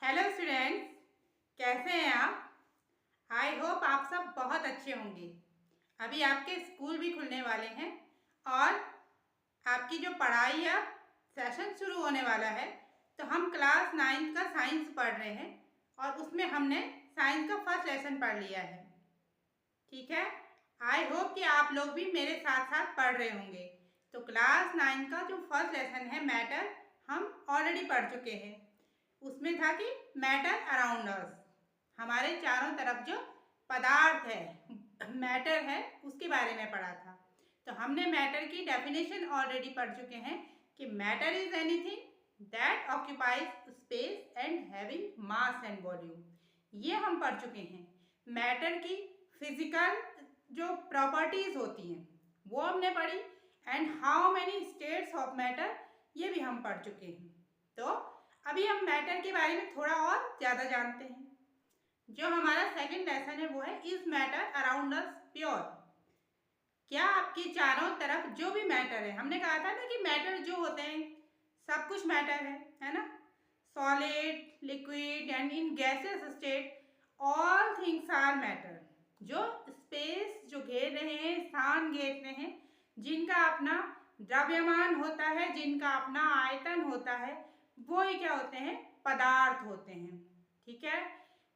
Hello students, कैसे हैं आप? आई होप आप सब बहुत अच्छे होंगे। अभी आपके स्कूल भी खुलने वाले हैं और आपकी जो पढ़ाई अब सेशन शुरू होने वाला है। तो हम क्लास 9th का साइंस पढ़ रहे हैं और उसमें हमने साइंस का फर्स्ट लेसन पढ़ लिया है। ठीक है, आई होप कि आप लोग भी मेरे साथ साथ पढ़ रहे होंगे। तो क्लास 9 का जो फर्स्ट लेसन है मैटर, हम ऑलरेडी पढ़ चुके हैं। उसमें था कि मैटर अराउंड अस, हमारे चारों तरफ जो पदार्थ है, मैटर है, उसके बारे में पढ़ा था। तो हमने मैटर की डेफिनेशन ऑलरेडी पढ़ चुके हैं कि matter is anything that occupies space and having mass and volume. ये हम पढ़ चुके हैं। मैटर की फिजिकल जो प्रॉपर्टीज होती हैं वो हमने पढ़ी, and how many states of matter ये भी हम पढ़ चुके हैं। तो अभी हम मैटर के बारे में थोड़ा और ज़्यादा जानते हैं। जो हमारा सेकंड लेसन है वो है is matter around us pure. क्या आपके चारों तरफ जो भी मैटर है, हमने कहा था ना कि मैटर जो होते हैं सब कुछ मैटर है ना। Solid, liquid and in gases state all things are matter. जो स्पेस जो घेर रहे हैं, स्थान घेरते हैं, जिनका अपना द्रव्यमान होता है, जिनका अपना आयतन होता है, वो ही क्या होते हैं? पदार्थ होते हैं। ठीक है,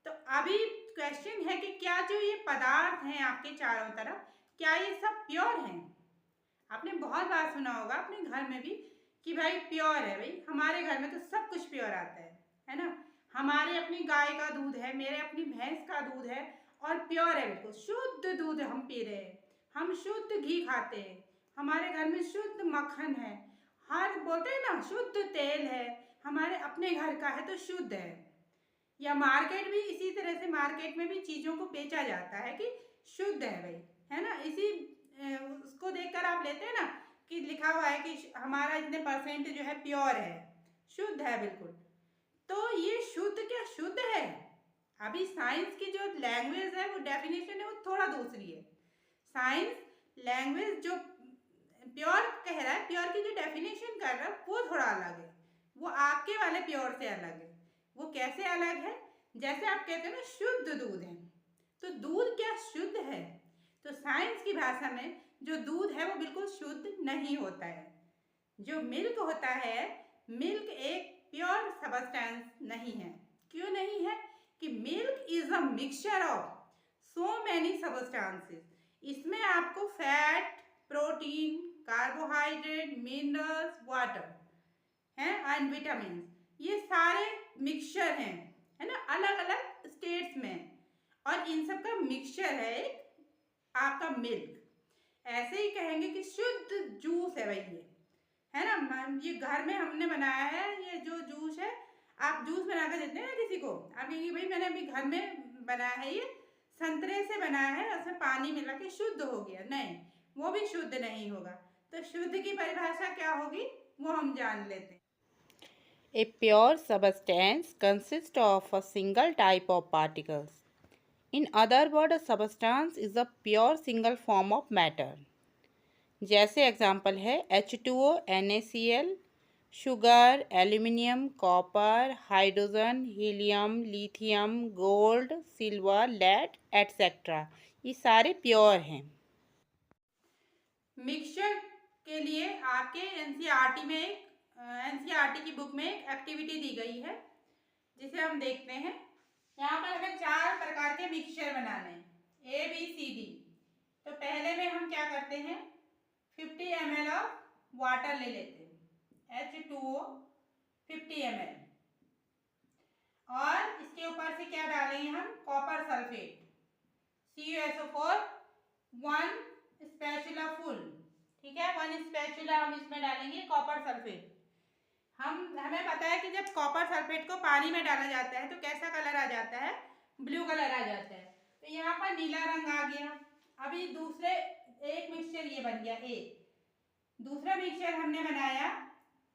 तो अभी क्वेश्चन है कि क्या जो ये पदार्थ हैं आपके चारों तरफ, क्या ये सब प्योर हैं? आपने बहुत बार सुना होगा अपने घर में भी कि भाई प्योर है। भाई हमारे घर में तो सब कुछ प्योर आता है ना। हमारे अपनी गाय का दूध है, मेरे अपनी भैंस का दूध है और प्योर है, बिल्कुल शुद्ध दूध हम पी रहे हैं। हम शुद्ध घी खाते हैं, हमारे घर में शुद्ध मक्खन है, हर बोलते हैं ना शुद्ध तेल है, हमारे अपने घर का है तो शुद्ध है। या मार्केट भी इसी तरह से, मार्केट में भी चीज़ों को बेचा जाता है कि शुद्ध है भाई, है ना। इसी उसको देखकर आप लेते हैं ना कि लिखा हुआ है कि हमारा इतने परसेंट जो है प्योर है, शुद्ध है बिल्कुल। तो ये शुद्ध क्या शुद्ध है? अभी साइंस की जो लैंग्वेज है, वो डेफिनेशन है, वो थोड़ा दूसरी है। साइंस लैंग्वेज जो प्योर कह रहा है, प्योर की जो डेफिनेशन कर रहा है वो थोड़ा अलग है। वो आपके वाले प्योर से अलग है। वो कैसे अलग है? जैसे आप कहते हो ना शुद्ध दूध है, तो दूध क्या शुद्ध है? तो साइंस की भाषा में जो दूध है वो बिल्कुल शुद्ध नहीं होता है। जो मिल्क होता है, मिल्क एक प्योर सबस्टेंस नहीं है। क्यों नहीं है? कि milk is a mixture of so many substances. इसमें आपको fat, protein, carbohydrate, minerals, water हैं एंड विटामिन, ये सारे मिक्सचर हैं, है ना, अलग अलग स्टेट्स में, और इन सब का मिक्सचर है एक आपका मिल्क। ऐसे ही कहेंगे कि शुद्ध जूस है भाई ये, है ना। ये घर में हमने बनाया है, ये जो जूस है, आप जूस बना कर देते हैं ना किसी को, आप कहेंगे भाई मैंने अभी घर में बनाया है, ये संतरे से बनाया है, उसमें पानी मिला के शुद्ध हो गया। नहीं, वो भी शुद्ध नहीं होगा। तो शुद्ध की परिभाषा क्या होगी वो हम जान लेते हैं। A pure substance consists of a single type of particles. In other words, a substance is a pure single form of matter. जैसे एग्जाम्पल है H2O, NaCl, sugar, aluminium, copper, hydrogen, helium, lithium, gold, silver, lead etcetera. ये सारे pure हैं। Mixture के लिए आपके NCERT में एक एनसीईआरटी की बुक में एक एक्टिविटी दी गई है, जिसे हम देखते हैं। यहाँ पर हमें 4 प्रकार के मिक्सचर बनाने हैं, ABCD। तो पहले में हम क्या करते हैं, 50 ml ऑफ वाटर ले लेते हैं, H2O 50 ml, और इसके ऊपर से क्या डालेंगे हम, copper sulphate CuSO4 1 spatula full. ठीक है, 1 स्पैचुला हम इसमें डालेंगे कॉपर सल्फेट। हमें पता है कि जब कॉपर सल्फेट को पानी में डाला जाता है तो कैसा कलर आ जाता है, ब्लू कलर आ जाता है। तो यहाँ पर नीला रंग आ गया। अभी दूसरे एक मिक्सचर ये बन गया ए। दूसरा मिक्सचर हमने बनाया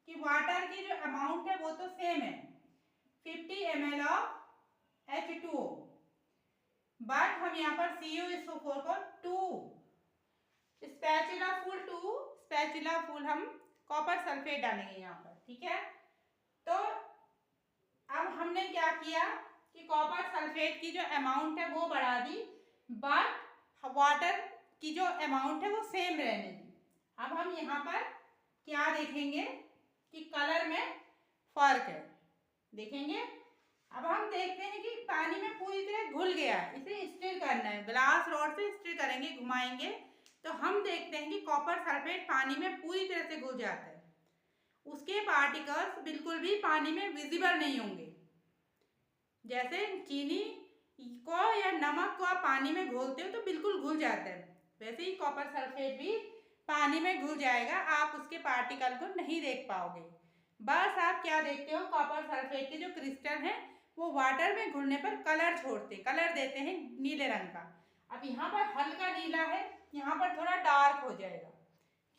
कि वाटर की जो अमाउंट है वो तो सेम है, 50 ml ऑफ H2O, बट हम यहाँ पर CuSO4 को 2 स्पैचुला फुल हम कॉपर सल्फेट डालेंगे यहाँ पर। ठीक है, तो अब हमने क्या किया कि कॉपर सल्फेट की जो अमाउंट है वो बढ़ा दी, बट वाटर की जो अमाउंट है वो सेम रहने दी। अब हम यहाँ पर क्या देखेंगे कि कलर में फर्क है, देखेंगे। अब हम देखते हैं कि पानी में पूरी तरह घुल गया, इसे स्टिर करना है, ग्लास रॉड से स्टिर करेंगे, घुमाएंगे तो हम देखते हैं कि कॉपर सल्फेट पानी में पूरी तरह से घुल जाता है। उसके पार्टिकल्स बिल्कुल भी पानी में विजिबल नहीं होंगे। जैसे चीनी को या नमक को आप पानी में घोलते हो तो बिल्कुल घुल जाता है, वैसे ही कॉपर सल्फेट भी पानी में घुल जाएगा, आप उसके पार्टिकल को नहीं देख पाओगे। बस आप क्या देखते हो, कॉपर सल्फेट के जो क्रिस्टल हैं वो वाटर में घुलने पर कलर देते हैं नीले रंग का। अब यहाँ पर हल्का नीला है, यहाँ पर थोड़ा डार्क हो जाएगा।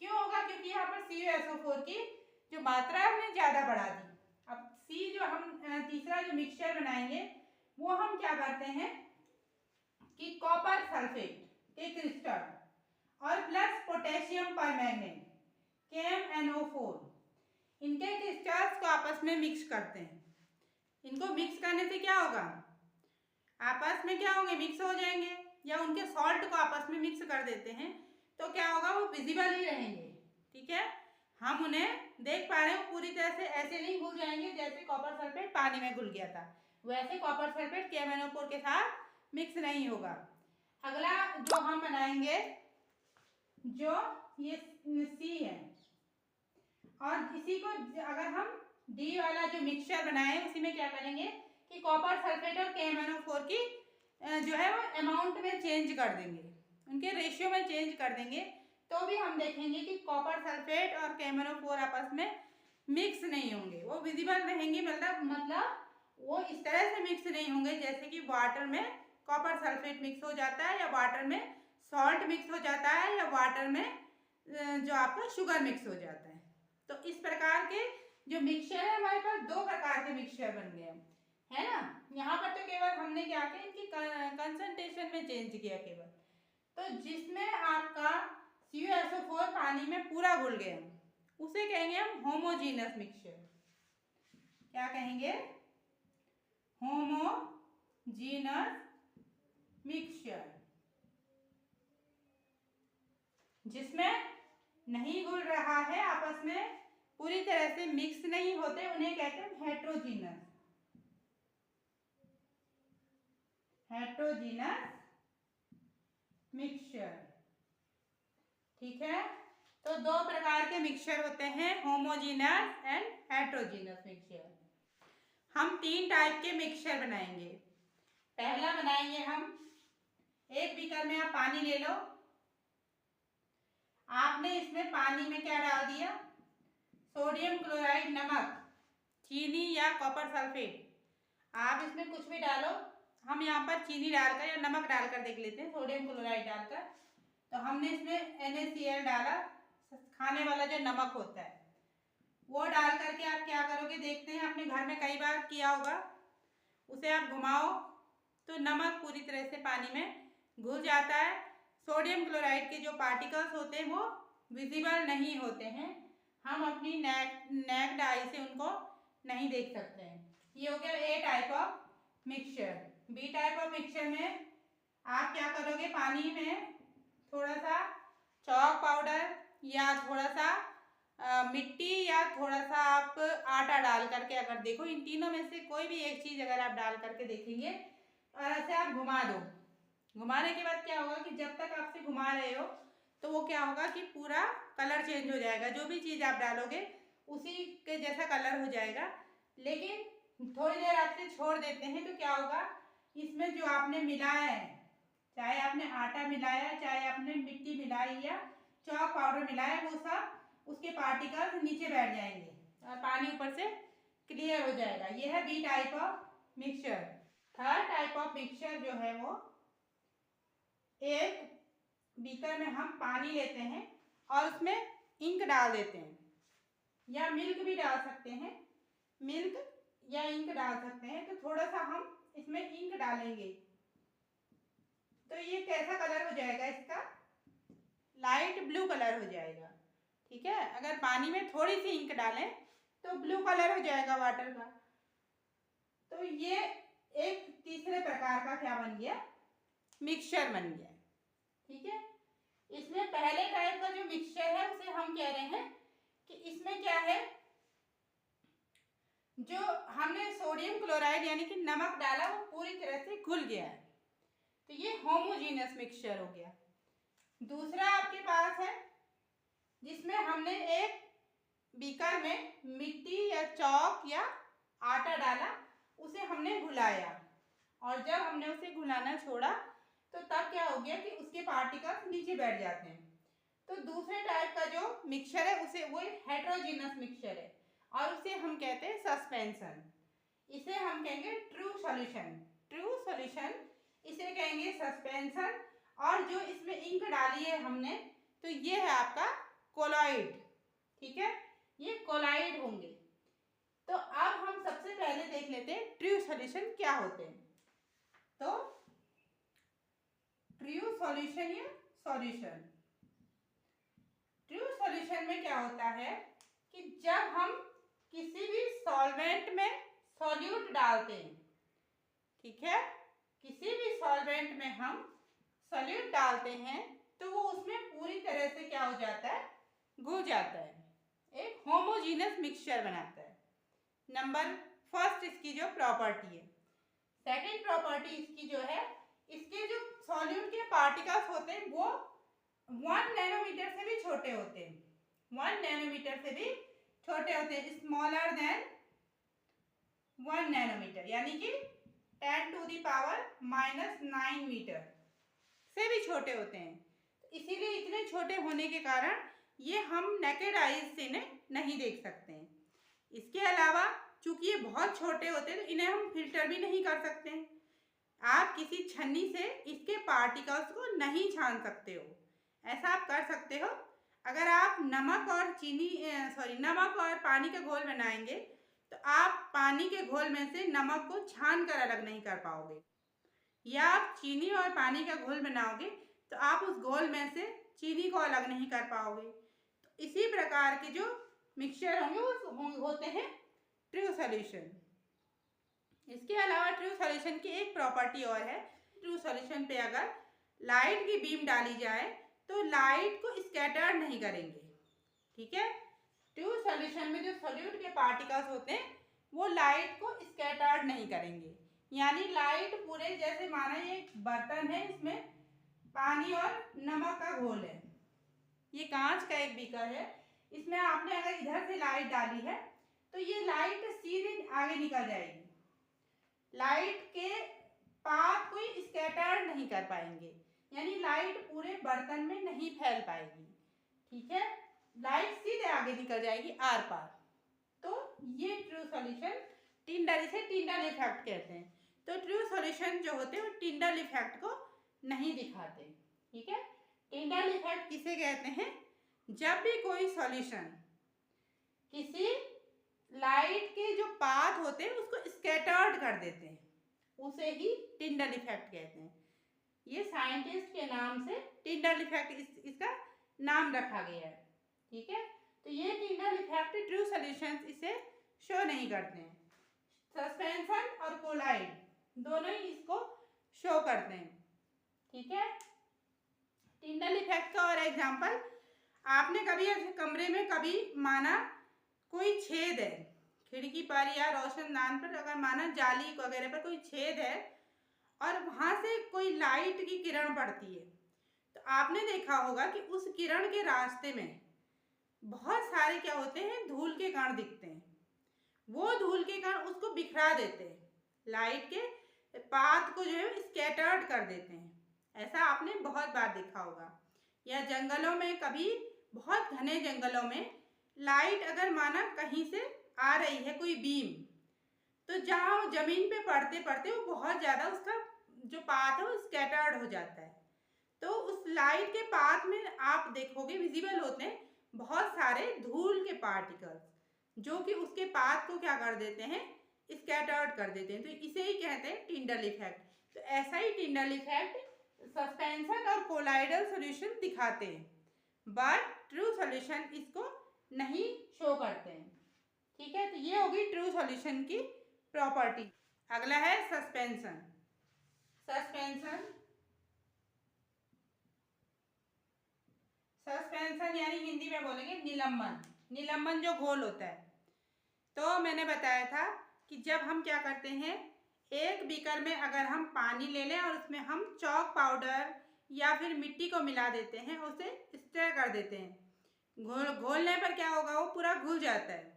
क्यों होगा? क्योंकि यहाँ पर CuSO4 की जो मात्रा है हमने ज़्यादा बढ़ा दी। अब सी जो हम तीसरा जो मिक्सचर बनाएंगे वो हम क्या करते हैं कि कॉपर सल्फेट के क्रिस्टल और प्लस पोटेशियम परमैंगनेट KMnO4 इनके क्रिस्टल्स को आपस में मिक्स करते हैं। इनको मिक्स करने से क्या होगा, आपस में क्या होंगे, मिक्स हो जाएंगे, या उनके सॉल्ट को आपस में मिक्स कर देते हैं तो क्या होगा, वो विजिबल ही रहेंगे। ठीक है, हम उन्हें देख पा रहे हैं, पूरी तरह से ऐसे नहीं घुल जाएंगे जैसे कॉपर सल्फेट पानी में घुल गया था, वैसे कॉपर सल्फेट KMnO4 के साथ मिक्स नहीं होगा। अगला जो हम बनाएंगे, जो ये सी है, और इसी को अगर हम डी वाला जो मिक्सचर बनाए उसी में क्या करेंगे कि कॉपर सल्फेट और KMnO4 की जो है वो अमाउंट में चेंज कर देंगे, उनके रेशियो में चेंज कर देंगे, तो भी हम देखेंगे कि कॉपर सल्फेट और KMnO4 आपस में मिक्स नहीं होंगे, वो विजिबल रहेंगे। मतलब वो इस तरह से मिक्स नहीं होंगे जैसे कि वाटर में कॉपर सल्फेट मिक्स हो जाता है, या वाटर में सॉल्ट मिक्स हो जाता है, या वाटर में जो आपका शुगर मिक्स हो जाता है। तो इस प्रकार के जो मिक्सचर है, हमारे पास दो प्रकार के मिक्सचर बन गए है ना। यहाँ पर तो केवल हमने क्या किया, इनकी कंसंट्रेशन में चेंज किया केवल। तो जिसमें आपका CuSO4 पानी में पूरा घुल गया उसे कहेंगे हम होमोजीनस मिक्सचर। क्या कहेंगे? Homogeneous mixture. जिसमें नहीं घुल रहा है, आपस में पूरी तरह से मिक्स नहीं होते, उन्हें कहते हैं हेट्रोजीनस मिक्सचर। ठीक है, तो दो प्रकार के मिक्सचर होते हैं, होमोजीनस एंड हेट्रोजीनस मिक्सचर। हम तीन टाइप के मिक्सचर बनाएंगे। पहला बनाएंगे हम, एक बीकर में आप पानी ले लो, आपने इसमें पानी में क्या डाल दिया, सोडियम क्लोराइड, नमक, चीनी या कॉपर सल्फेट, आप इसमें कुछ भी डालो। हम यहाँ पर चीनी डालकर या नमक डालकर देख लेते हैं, सोडियम क्लोराइड डालकर। तो हमने इसमें NaCl डाला, खाने वाला जो नमक होता है वो डाल करके आप क्या करोगे, देखते हैं आपने घर में कई बार किया होगा, उसे आप घुमाओ तो नमक पूरी तरह से पानी में घुल जाता है। सोडियम क्लोराइड के जो पार्टिकल्स होते हैं वो विजिबल नहीं होते हैं, हम अपनी नेक्ड आई से उनको नहीं देख सकते हैं। ये हो गया A type of mixture. B type of mixture में आप क्या करोगे, पानी में थोड़ा सा चॉक पाउडर या थोड़ा सा मिट्टी या थोड़ा सा आप आटा डाल करके, अगर देखो इन तीनों में से कोई भी एक चीज़ अगर आप डाल करके देखेंगे और ऐसे आप घुमा दो, घुमाने के बाद क्या होगा कि जब तक आपसे घुमा रहे हो तो वो क्या होगा कि पूरा कलर चेंज हो जाएगा, जो भी चीज़ आप डालोगे उसी के जैसा कलर हो जाएगा। लेकिन थोड़ी देर आपसे छोड़ देते हैं तो क्या होगा, इसमें जो आपने मिलाया है, चाहे आपने आटा मिलाया, चाहे आपने मिट्टी मिलाई या चॉक पाउडर मिलाया, वो सब उसके पार्टिकल्स नीचे बैठ जाएंगे और पानी ऊपर से क्लियर हो जाएगा। ये है B type of mixture. Third type of mixture जो है वो, एक बीकर में हम पानी लेते हैं और उसमें इंक डाल देते हैं, या मिल्क भी डाल सकते हैं, मिल्क या इंक डाल सकते हैं। तो थोड़ा सा हम इसमें इंक डालेंगे तो ये कैसा कलर हो जाएगा, इसका लाइट ब्लू कलर हो जाएगा। ठीक है, अगर पानी में थोड़ी सी इंक डालें तो ब्लू कलर हो जाएगा वाटर का। तो ये एक तीसरे प्रकार का क्या बन गया, मिक्सचर बन गया। ठीक है, इसमें पहले टाइप का जो मिक्सचर है उसे हम कह रहे हैं कि इसमें क्या है, जो हमने सोडियम क्लोराइड यानी कि नमक डाला वो पूरी तरह से घुल गया है, तो ये होमोजीनियस मिक्सचर हो गया। दूसरा आपके पास है जिसमें हमने एक बीकर में मिट्टी या चौक या आटा डाला, उसे हमने घुलाया, और जब हमने उसे घुलाना छोड़ा तो तब क्या हो गया कि उसके पार्टिकल्स नीचे बैठ जाते हैं। तो दूसरे टाइप का जो मिक्सचर है उसे वो हेट्रोजीनस मिक्सचर है, और उसे हम कहते हैं सस्पेंशन। इसे हम कहेंगे ट्रू सॉल्यूशन, ट्रू सॉल्यूशन इसे कहेंगे सस्पेंशन। और जो इसमें इंक डाली है हमने, तो ये है आपका कोलॉइड। ठीक है, ये कोलॉइड होंगे। तो अब हम सबसे पहले देख लेते हैं ट्रू सॉल्यूशन क्या होते हैं। तो ट्रू सॉल्यूशन या सॉल्यूशन, ट्रू सॉल्यूशन में क्या होता है कि जब हम किसी भी सॉल्वेंट में सॉल्यूट डालते हैं, ठीक है, किसी भी सॉल्वेंट में हम सॉल्यूट डालते हैं तो वो उसमें पूरी तरह से क्या हो जाता है, घुल जाता है, एक होमोजीनियस मिक्सचर बनाता है। नंबर फर्स्ट इसकी जो प्रॉपर्टी है। सेकंड प्रॉपर्टी इसकी जो है, इसके जो सॉल्यूट के पार्टिकल्स होते हैं वो 1 नैनोमीटर से भी छोटे होते हैं, 1 नैनोमीटर से भी छोटे होते हैं, स्मॉलर देन 1 नैनोमीटर, यानी कि 10⁻⁻⁹ मीटर से भी छोटे होते हैं। इसीलिए इतने छोटे होने के कारण ये हम नेकेड आईज से इन्हें नहीं देख सकते हैं। इसके अलावा चूंकि ये बहुत छोटे होते हैं तो इन्हें हम फिल्टर भी नहीं कर सकते हैं। आप किसी छन्नी से इसके पार्टिकल्स को नहीं छान सकते हो। ऐसा आप कर सकते हो अगर आप नमक और पानी का घोल बनाएंगे तो आप पानी के घोल में से नमक को छान कर अलग नहीं कर पाओगे, या आप चीनी और पानी का घोल बनाओगे तो आप उस घोल में से चीनी को अलग नहीं कर पाओगे। तो इसी प्रकार के जो मिक्सचर होंगे वो होते हैं ट्रू सॉल्यूशन। इसके अलावा ट्रू सॉल्यूशन की एक प्रॉपर्टी और है, ट्रू सॉल्यूशन पे अगर लाइट की बीम डाली जाए तो लाइट को स्कैटर नहीं करेंगे। ठीक है, ट्रू सॉल्यूशन में जो सॉल्यूट के पार्टिकल्स होते हैं वो लाइट को स्कैटर्ड नहीं करेंगे, यानी लाइट पूरे, जैसे माना ये एक बर्तन है, इसमें पानी और नमक का घोल है, ये कांच का एक बीकर है, इसमें आपने अगर इधर से लाइट डाली है तो ये लाइट सीधे आगे निकल जाएगी, लाइट के पाथ को स्कैटर नहीं कर पाएंगे, यानी लाइट पूरे बर्तन में नहीं फैल पाएगी। ठीक है, लाइट सीधे आगे निकल जाएगी आर पार। तो ये ट्रू सॉल्यूशन टिंडल, इसे टिंडल इफेक्ट कहते हैं। तो ट्रू सॉल्यूशन जो होते हैं वो टिंडल इफेक्ट को नहीं दिखाते। ठीक है, टिंडल इफेक्ट किसे कहते हैं, जब भी कोई सॉल्यूशन किसी लाइट के जो पाथ होते हैं उसको स्कैटर्ड कर देते हैं, उसे ही टिंडल इफेक्ट कहते हैं। ये साइंटिस्ट के नाम से टिंडल इफेक्ट इसका नाम रखा गया है। ठीक है, तो ये टिंडल इफेक्ट ट्रू सॉल्यूशंस इसे शो नहीं करते हैं। सस्पेंशन और कोलाइड दोनों ही इसको शो करते हैं। ठीक है, टिंडल इफेक्ट का और एग्जांपल, आपने कभी ऐसे कमरे में कभी माना कोई छेद है, खिड़की पर या रोशनदान पर अगर माना जाली वगैरह पर कोई छेद है और वहाँ से कोई लाइट की किरण पड़ती है, तो आपने देखा होगा कि उस किरण के रास्ते में बहुत सारे क्या होते हैं, धूल के कण दिखते हैं। वो धूल के कण उसको बिखरा देते हैं, लाइट के पाथ को जो है स्कैटर्ड कर देते हैं। ऐसा आपने बहुत बार देखा होगा। या जंगलों में कभी, बहुत घने जंगलों में लाइट अगर माना कहीं से आ रही है कोई बीम, तो जहाँ जमीन पे पड़ते पड़ते वो बहुत ज़्यादा उसका जो पाथ है वो स्कैटर्ड हो जाता है। तो उस लाइट के पाथ में आप देखोगे विजिबल होते हैं बहुत सारे धूल के पार्टिकल्स, जो कि उसके पाथ को क्या कर देते हैं, स्कैटर्ड कर देते हैं। तो इसे ही कहते हैं टिंडल इफेक्ट। तो ऐसा ही टिंडल इफेक्ट सस्पेंशन और कोलाइडल सॉल्यूशन दिखाते हैं, बट ट्रू सॉल्यूशन इसको नहीं शो करते हैं। ठीक है, तो ये होगी ट्रू सॉल्यूशन की प्रॉपर्टी। अगला है सस्पेंशन। सस्पेंशन सस्पेंशन यानी हिंदी में बोलेंगे निलंबन। निलंबन जो घोल होता है। तो मैंने बताया था कि जब हम क्या करते हैं, एक बीकर में अगर हम पानी ले लें और उसमें हम चॉक पाउडर या फिर मिट्टी को मिला देते हैं, उसे स्टर कर देते हैं, घोलने पर क्या होगा, वो पूरा घुल जाता है।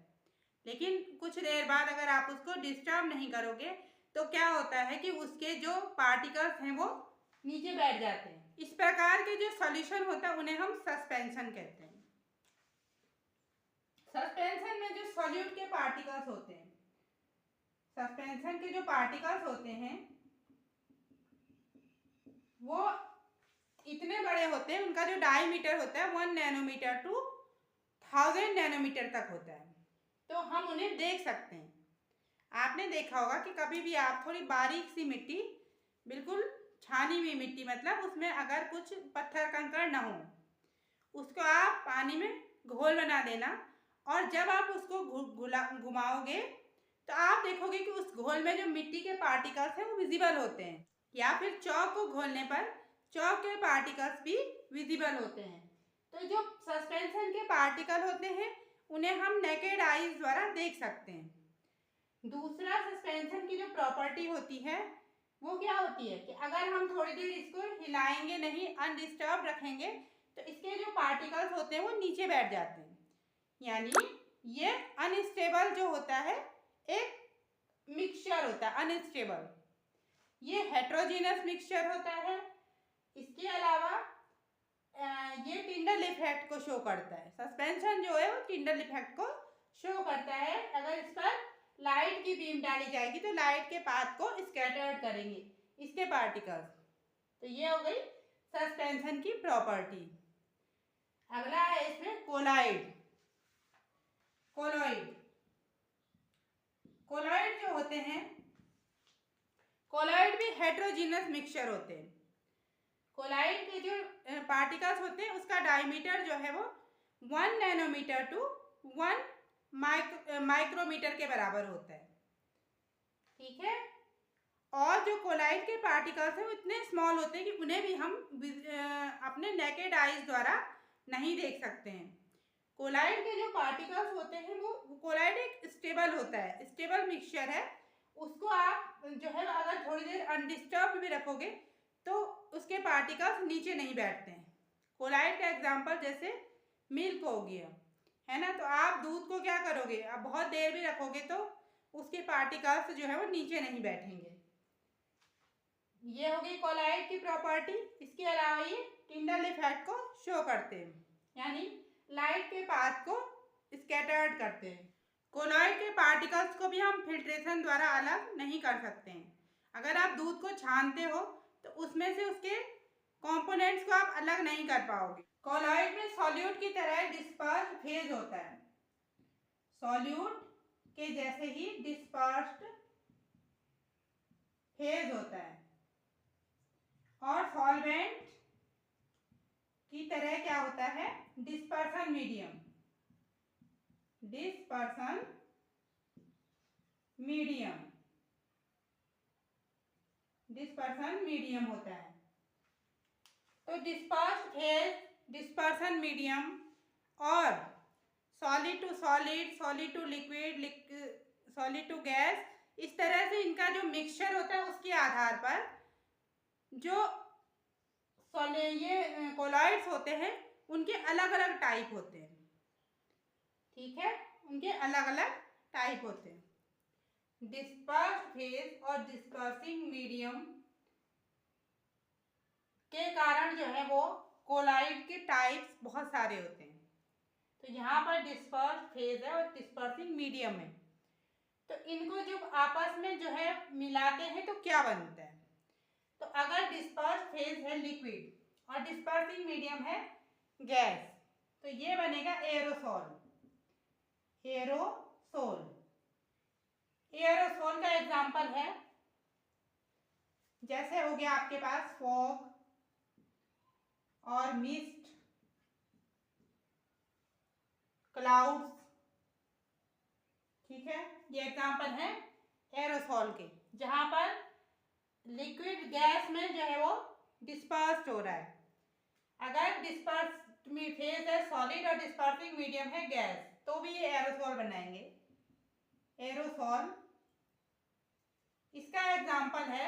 लेकिन कुछ देर बाद अगर आप उसको डिस्टर्ब नहीं करोगे तो क्या होता है कि उसके जो पार्टिकल्स हैं वो नीचे बैठ जाते हैं। इस प्रकार के जो सॉल्यूशन होता है उन्हें हम सस्पेंशन कहते हैं। सस्पेंशन में जो सॉल्यूट के पार्टिकल्स होते हैं, सस्पेंशन के जो पार्टिकल्स होते हैं वो इतने बड़े होते हैं, उनका जो डायमीटर होता है 1 नैनोमीटर टू 1000 नैनोमीटर तक होता है। तो हम उन्हें देख सकते हैं। आपने देखा होगा कि कभी भी आप थोड़ी बारीक सी मिट्टी, बिल्कुल छानी हुई मिट्टी, मतलब उसमें अगर कुछ पत्थर कंकड़ ना हो, उसको आप पानी में घोल बना देना और जब आप उसको घुमाओगे तो आप देखोगे कि उस घोल में जो मिट्टी के पार्टिकल्स हैं वो विजिबल होते हैं। या फिर चॉक को घोलने पर चॉक के पार्टिकल्स भी विजिबल होते हैं। तो जो सस्पेंशन के पार्टिकल होते हैं उन्हें हम नेकेड आईज द्वारा देख सकते हैं। दूसरा सस्पेंशन की जो प्रॉपर्टी होती है वो क्या होती है कि अगर हम थोड़ी देर इसको हिलाएंगे नहीं, अनडिस्टर्ब रखेंगे, तो इसके जो पार्टिकल्स होते हैं वो नीचे बैठ जाते हैं। यानी ये अनस्टेबल जो होता है, एक मिक्सचर होता है अनस्टेबल, ये हेट्रोजीनस मिक्सचर होता है। इसके अलावा ये टिंडल इफेक्ट को शो करता है। सस्पेंशन जो है वो टिंडल इफेक्ट को शो करता है। अगर इस पर लाइट की बीम डाली जाएगी तो लाइट के पाथ को स्कैटर्ड करेंगे इसके पार्टिकल्स। तो ये हो गई सस्पेंशन की प्रॉपर्टी। अगला है इसमें कोलॉइड। कोलॉइड कोलॉइड जो होते हैं, कोलॉइड भी हेट्रोजीनस मिक्सचर होते हैं। कोलॉइड के जो पार्टिकल्स होते हैं उसका डायमीटर जो है वो 1 नैनोमीटर टू 1 माइक्रोमीटर के बराबर होता है। ठीक है। और जो कोलॉइड के पार्टिकल्स हैं वो इतने स्मॉल होते हैं कि उन्हें भी हम अपने नेकेड आईज द्वारा नहीं देख सकते हैं। कोलॉइड के जो पार्टिकल्स होते हैं वो, कोलॉइड एक स्टेबल होता है, स्टेबल मिक्सचर है। उसको आप जो है अगर थोड़ी देर अनडिस्टर्ब भी रखोगे तो उसके पार्टिकल्स नीचे नहीं बैठते हैं। कोलॉइड का एग्जांपल जैसे मिल्क हो गया, है ना। तो आप दूध को क्या करोगे, आप बहुत देर भी रखोगे तो उसके पार्टिकल्स जो है वो नीचे नहीं बैठेंगे। ये हो गई कोलॉइड की प्रॉपर्टी। इसके अलावा ये टिंडल इफेक्ट को शो करते हैं, यानी लाइट के पाथ को स्कैटर्ड करते हैं। कोलॉइड के पार्टिकल्स को भी हम फिल्ट्रेशन द्वारा अलग नहीं कर सकते हैं। अगर आप दूध को छानते हो तो उसमें से उसके कंपोनेंट्स को आप अलग नहीं कर पाओगे। कोलॉइड में सॉल्यूट की तरह डिस्पर्स्ड फेज होता है। सॉल्यूट के जैसे ही डिस्पर्स्ड फेज होता है। और सॉल्वेंट की तरह क्या होता है, dispersion medium. Dispersion medium, dispersion medium होता है। तो डिस्पर्स्ड फेज, डिस्पर्सन मीडियम और solid to solid, solid to liquid, solid to gas, इस तरह से इनका जो मिक्सचर होता है उसके आधार पर जो ये कोलॉइड्स होते हैं उनके अलग अलग टाइप होते हैं। ठीक है, उनके अलग अलग टाइप होते हैं। डिस्पर्स्ड फेज और डिस्पर्सिंग मीडियम के कारण जो है वो कोलॉइड के टाइप्स बहुत सारे होते हैं। तो यहाँ पर डिस्पर्स्ड फेज है और डिस्पर्सिंग मीडियम है। तो इनको जब आपस में जो है मिलाते हैं तो क्या बनता है, तो अगर डिस्पर्स्ड फेज है लिक्विड और डिस्पर्सिंग मीडियम है गैस, तो ये बनेगा एरोसोल। एरोसोल, एरोसोल का एग्जांपल है जैसे हो गया आपके पास फॉग और मिस्ट, क्लाउड्स। ठीक है, ये एग्जांपल है एरोसोल के। जहाँ पर लिक्विड गैस में जो है वो डिस्पर्स्ड हो रहा है। अगर डिस्पर्स फेज है सॉलिड और डिस्पर्सिंग मीडियम है गैस, तो भी ये एरोसोल बनाएंगे। एरोसोल, इसका एग्जांपल है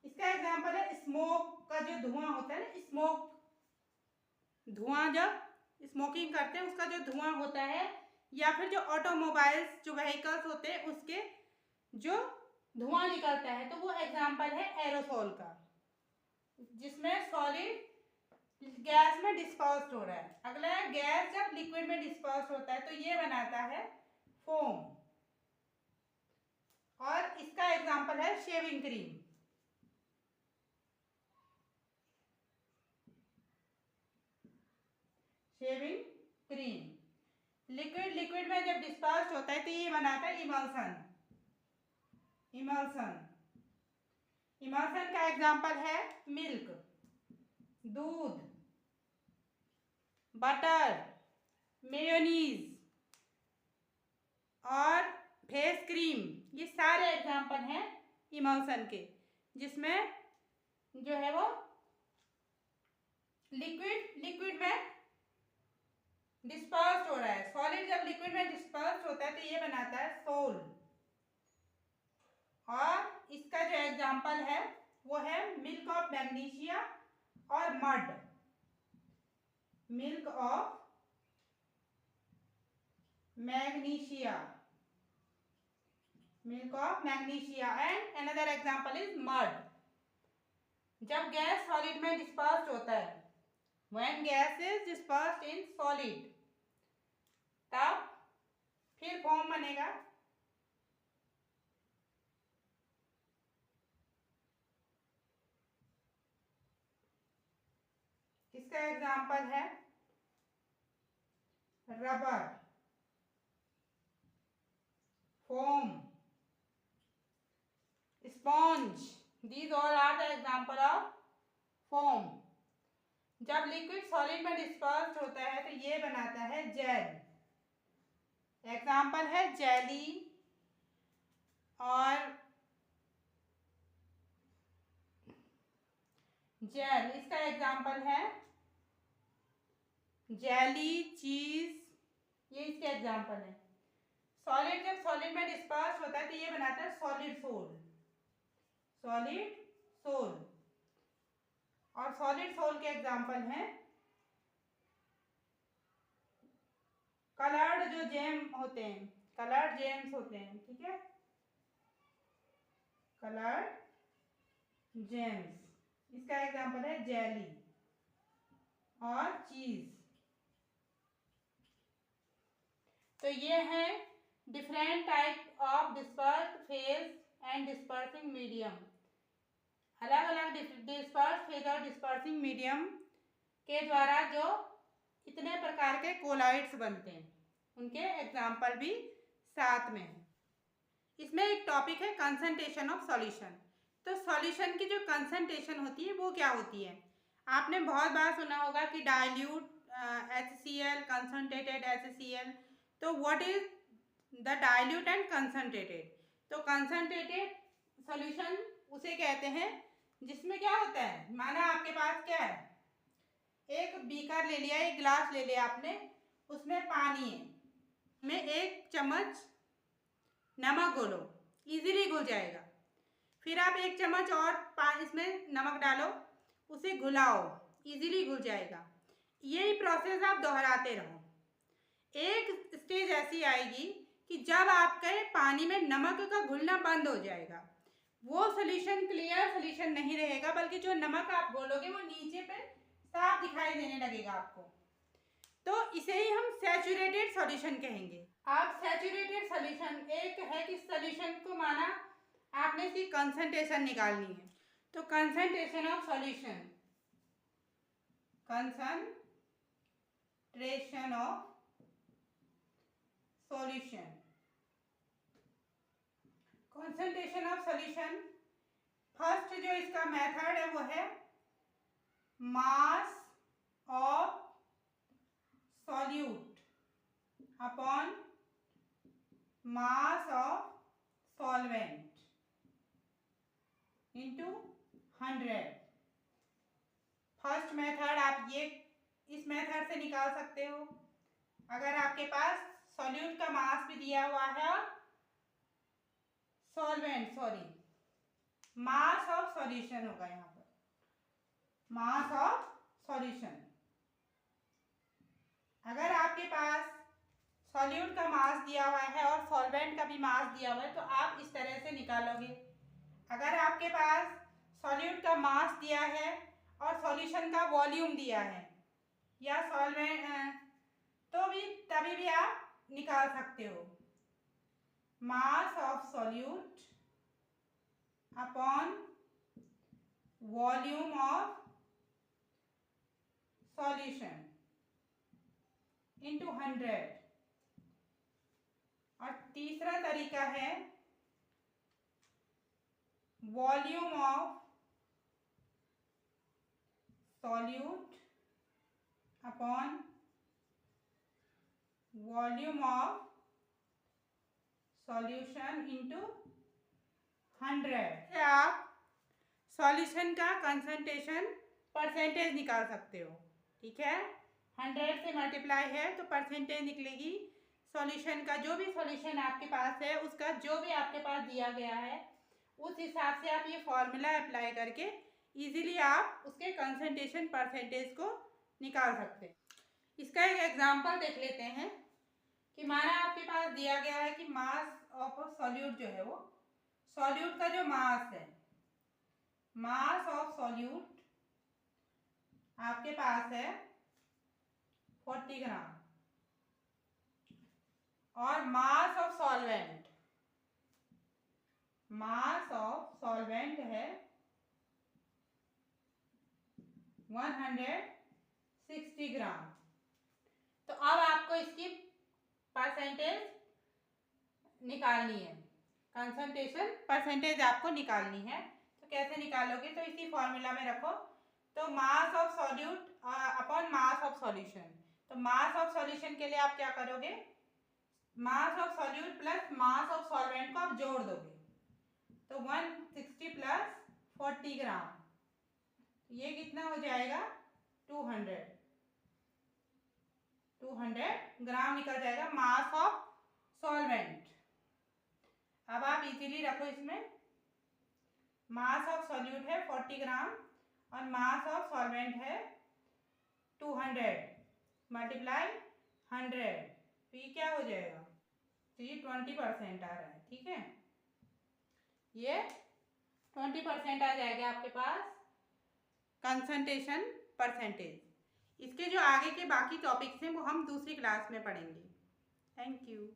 इसका एग्जांपल है स्मोक का जो धुआं होता है ना, धुआं जब स्मोकिंग करते हैं उसका जो धुआं होता है, या फिर जो ऑटोमोबाइल्स जो व्हीकल्स होते हैं उसके जो धुआं निकलता है, तो वो एग्जांपल है एरोसोल का, जिसमें सॉलिड गैस में डिस्पर्स्ड हो रहा है। अगला है गैस जब लिक्विड में डिस्पर्स्ड होता है तो ये बनाता है फोम, और इसका एग्जांपल है shaving cream. Shaving cream liquid में जब डिस्पर्स्ड होता है तो ये बनाता है इमल्सन। इमल्सन का एग्जांपल है मिल्क, दूध, बटर, मेयोनीज और फेस क्रीम, ये सारे एग्जांपल हैं इमल्सन के, जिसमें जो है वो लिक्विड में डिस्पर्स्ड हो रहा है। सॉलिड जब लिक्विड में डिस्पर्स्ड होता है तो ये बनाता है सोल। और इसका जो एग्जांपल है वो है मिल्क ऑफ मैग्नीशिया और mud. Milk of magnesia and another example is mud. जब गैस सॉलिड में डिस्पर्स्ड होता है, when gas is dispersed in solid, तब फिर फॉर्म बनेगा। इसका एग्जांपल है rubber, foam, sponge. These all are the example of foam. जब लिक्विड सॉलिड में डिस्पर्स्ड होता है तो ये बनाता है जेल। एग्जाम्पल है जेली और जेल। इसका एग्जाम्पल है जेली, चीज, ये इसके एग्जाम्पल है। सॉलिड जब सॉलिड में डिस्पर्स होता है तो ये बनाता है सॉलिड सोल। और सॉलिड सोल के एग्जाम्पल हैं कलर्ड जो जेम होते हैं, कलर्ड जेम्स होते हैं, ठीक है, कलर्ड जेम्स। इसका एग्जाम्पल है जेली और चीज। तो ये है different type of dispersed phase and dispersing medium. अलग अलग डिस्पर्स्ड फेज और डिस्पर्सिंग मीडियम के द्वारा जो इतने प्रकार के कोलाइड्स बनते हैं, उनके एग्जाम्पल भी साथ में है। इसमें एक टॉपिक है कंसंट्रेशन ऑफ सॉल्यूशन। तो सॉल्यूशन की जो कंसंट्रेशन होती है वो क्या होती है? आपने बहुत बार सुना होगा कि डाइल्यूट HCl, कंसंट्रेटेड HCl। तो what is the dilute and concentrated? तो कंसंट्रेटेड सॉल्यूशन उसे कहते हैं जिसमें क्या होता है, माना आपके पास क्या है, एक बीकर ले लिया, एक गिलास ले लिया आपने, उसमें पानी है, में 1 चम्मच नमक घोलो, इजीली घुल जाएगा। फिर आप 1 चम्मच और इसमें नमक डालो, उसे घुलाओ, इजीली घुल जाएगा। यही प्रोसेस आप दोहराते रहो। एक स्टेज ऐसी आएगी कि जब आपके पानी में नमक का घुलना बंद हो जाएगा, वो सोल्यूशन क्लियर सोल्यूशन नहीं रहेगा, बल्कि जो नमक आप घोलोगे वो नीचे पे साफ दिखाई देने लगेगा आपको। तो इसे ही हम सैचुरेटेड सॉल्यूशन कहेंगे। आप सैचुरेटेड सॉल्यूशन, एक है कि सॉल्यूशन को माना आपने इसकी कंसंट्रेशन निकालनी है, तो concentration of solution, concentration of solution, concentration of solution, first जो इसका मेथड है वो है mass of solute upon mass of solvent into 100। First method आप ये इस मेथड से निकाल सकते हो। अगर आपके पास सॉल्यूट का मास भी दिया हुआ है और मास ऑफ सॉल्यूशन होगा यहाँ पर, मास ऑफ सॉल्यूशन। अगर आपके पास सॉल्यूट का मास दिया हुआ है और सॉल्वेंट का भी मास दिया हुआ है तो आप इस तरह से निकालोगे। अगर आपके पास सॉल्यूट का मास दिया है और सॉल्यूशन का वॉल्यूम दिया है या सॉल्वेंट तो भी तभी भी आप निकाल सकते हो। Mass of solute upon volume of solution into 100। और तीसरा तरीका है volume of solute upon volume of solution into 100। आप सॉल्यूशन का कंसंट्रेशन परसेंटेज निकाल सकते हो। ठीक है, 100 से मल्टीप्लाई है तो परसेंटेज निकलेगी। सॉल्यूशन का जो भी सॉल्यूशन आपके पास है उसका जो भी आपके पास दिया गया है उस हिसाब से आप ये फॉर्मूला अप्लाई करके इजीली आप उसके कंसंट्रेशन परसेंटेज को निकाल सकते हैं। इसका एक एग्जांपल देख लेते हैं कि माना आपके पास दिया गया है कि मास ऑफ सॉल्यूट जो है वो सॉल्यूट का जो मास है, मास ऑफ सॉल्यूट आपके पास है 40 ग्राम और मास ऑफ सॉल्वेंट है 160 ग्राम। तो अब आपको इसकी परसेंटेज निकालनी है, कंसंट्रेशन परसेंटेज आपको निकालनी है। तो कैसे निकालोगे, तो इसी फॉर्मूला में रखो। तो mass of solute upon mass of solution. तो मास ऑफ सॉल्यूशन के लिए आप क्या करोगे, mass of solute plus mass of solvent को आप जोड़ दोगे। तो 160 प्लस 40 ग्राम, ये कितना हो जाएगा 200 ग्राम निकल जाएगा मास ऑफ सॉल्वेंट। अब आप इजीली रखो, इसमें मास ऑफ सॉल्यूट है 40 ग्राम और मास ऑफ सॉल्वेंट है 200 मल्टीप्लाई 100। तो ये क्या हो जाएगा, तो ये 20% आ रहा है। ठीक है, ये 20% आ जाएगा आपके पास कंसंट्रेशन परसेंटेज। इसके जो आगे के बाकी टॉपिक्स हैं वो हम दूसरी क्लास में पढ़ेंगे। Thank you.